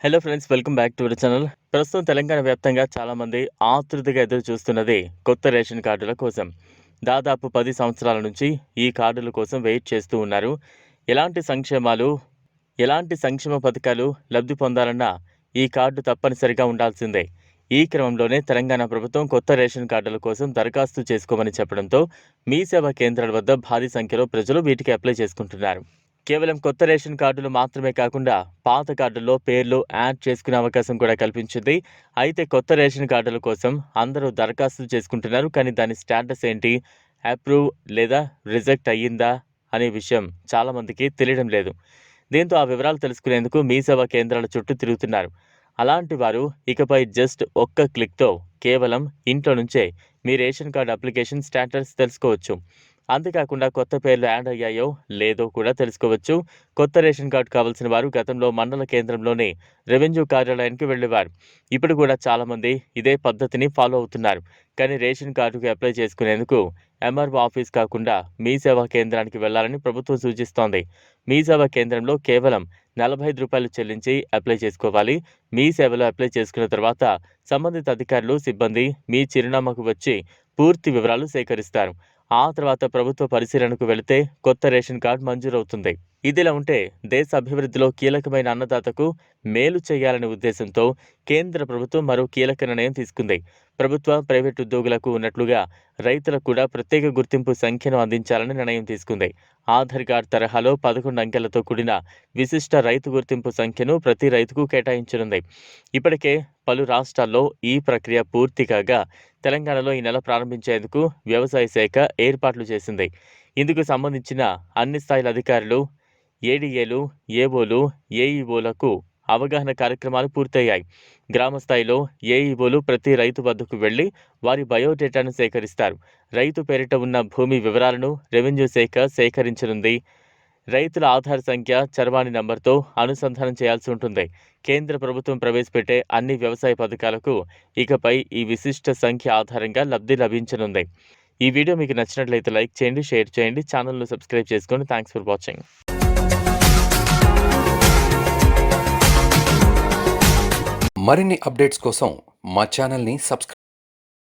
Hello friends, welcome back to our channel. ప్రస్తుతం తెలంగాణ వ్యాప్తంగా చాలామంది ఆతృతగా ఎదురు చూస్తున్నది కొత్త రేషన్ కార్డుల కోసం. దాదాపు 10 సంవత్సరాల నుంచి ఈ కార్డుల కోసం వెయిట్ చేస్తూ ఉన్నారు. ఎలాంటి సంక్షేమ పథకాలు లబ్ధి పొందాలన్నా ఈ కార్డు తప్పనిసరిగా ఉండాల్సిందే. ఈ క్రమంలోనే తెలంగాణ ప్రభుత్వం కొత్త రేషన్ కార్డుల కోసం దరఖాస్తు చేసుకోమని చెప్పడంతో మీ సేవా కేంద్రాల వద్ద భారీ సంఖ్యలో ప్రజలు వీటికి అప్లై చేసుకుంటున్నారు. కేవలం కొత్త రేషన్ కార్డులు మాత్రమే కాకుండా పాత కార్డుల్లో పేర్లు యాడ్ చేసుకునే అవకాశం కూడా కల్పించింది. అయితే కొత్త రేషన్ కార్డుల కోసం అందరూ దరఖాస్తు చేసుకుంటున్నారు. కానీ దాని స్టేటస్ ఏంటి, అప్రూవ్ లేదా రిజెక్ట్ అయ్యిందా అనే విషయం చాలామందికి తెలియడం లేదు. దీంతో ఆ వివరాలు తెలుసుకునేందుకు మీ సేవా కేంద్రాల చుట్టూ తిరుగుతున్నారు. అలాంటి వారు ఇకపై జస్ట్ ఒక్క క్లిక్తో కేవలం ఇంట్లో నుంచే మీ రేషన్ కార్డు అప్లికేషన్ స్టేటస్ తెలుసుకోవచ్చు. అంతేకాకుండా కొత్త పేర్లు యాడ్ అయ్యాయో లేదో కూడా తెలుసుకోవచ్చు. కొత్త రేషన్ కార్డు కావాల్సిన వారు గతంలో మండల కేంద్రంలోని రెవెన్యూ కార్యాలయానికి వెళ్ళేవారు. ఇప్పుడు కూడా చాలామంది ఇదే పద్ధతిని ఫాలో అవుతున్నారు. కానీ రేషన్ కార్డుకి అప్లై చేసుకునేందుకు ఎంఆర్ఓ ఆఫీస్ కాకుండా మీ సేవా కేంద్రానికి వెళ్లాలని ప్రభుత్వం సూచిస్తోంది. మీ సేవా కేంద్రంలో కేవలం ₹45 చెల్లించి అప్లై చేసుకోవాలి. మీ సేవలో అప్లై చేసుకున్న తర్వాత సంబంధిత అధికారులు, సిబ్బంది మీ చిరునామాకు వచ్చి పూర్తి వివరాలు సేకరిస్తారు. ఆ తర్వాత ప్రభుత్వ పరిశీలనకు వెళితే కొత్త రేషన్ కార్డు మంజూరవుతుంది. ఇదిలా ఉంటే దేశ అభివృద్ధిలో కీలకమైన అన్నదాతకు మేలు చేయాలనే ఉద్దేశంతో కేంద్ర ప్రభుత్వం మరో కీలక నిర్ణయం తీసుకుంది. ప్రభుత్వ, ప్రైవేటు ఉద్యోగులకు ఉన్నట్లుగా రైతులకు కూడా ప్రత్యేక గుర్తింపు సంఖ్యను అందించాలని నిర్ణయం తీసుకుంది. ఆధార్ కార్డు తరహాలో 11 అంకెలతో కూడిన విశిష్ట రైతు గుర్తింపు సంఖ్యను ప్రతి రైతుకు కేటాయించనుంది. ఇప్పటికే పలు రాష్ట్రాల్లో ఈ ప్రక్రియ పూర్తి కాగా తెలంగాణలో ఈ నెల ప్రారంభించేందుకు వ్యవసాయ శాఖ ఏర్పాట్లు చేసింది. ఇందుకు సంబంధించిన అన్ని స్థాయిల అధికారులు, ఏడీఏలు, ఏఓలు, ఏఈఓలకు అవగాహన కార్యక్రమాలు పూర్తయ్యాయి. గ్రామ స్థాయిలో ఏఈఓలు ప్రతి రైతు వద్దకు వెళ్లి వారి బయోడేటాను సేకరిస్తారు. రైతు పేరిట ఉన్న భూమి వివరాలను రెవెన్యూ శాఖ సేకరించనుంది. రైతుల ఆధార్ సంఖ్య, చరవాణి నంబర్తో అనుసంధానం చేయాల్సి ఉంటుంది. కేంద్ర ప్రభుత్వం ప్రవేశపెట్టే అన్ని వ్యవసాయ పథకాలకు ఇకపై ఈ విశిష్ట సంఖ్య ఆధారంగా లబ్ధి లభించనుంది. ఈ వీడియో మీకు నచ్చినట్లయితే లైక్ చేయండి, షేర్ చేయండి, ఛానల్ను సబ్స్క్రైబ్ చేసుకోండి. Thanks for watching. మరిన్ని అప్డేట్స్ కోసం మా ఛానల్ని సబ్స్క్రైబ్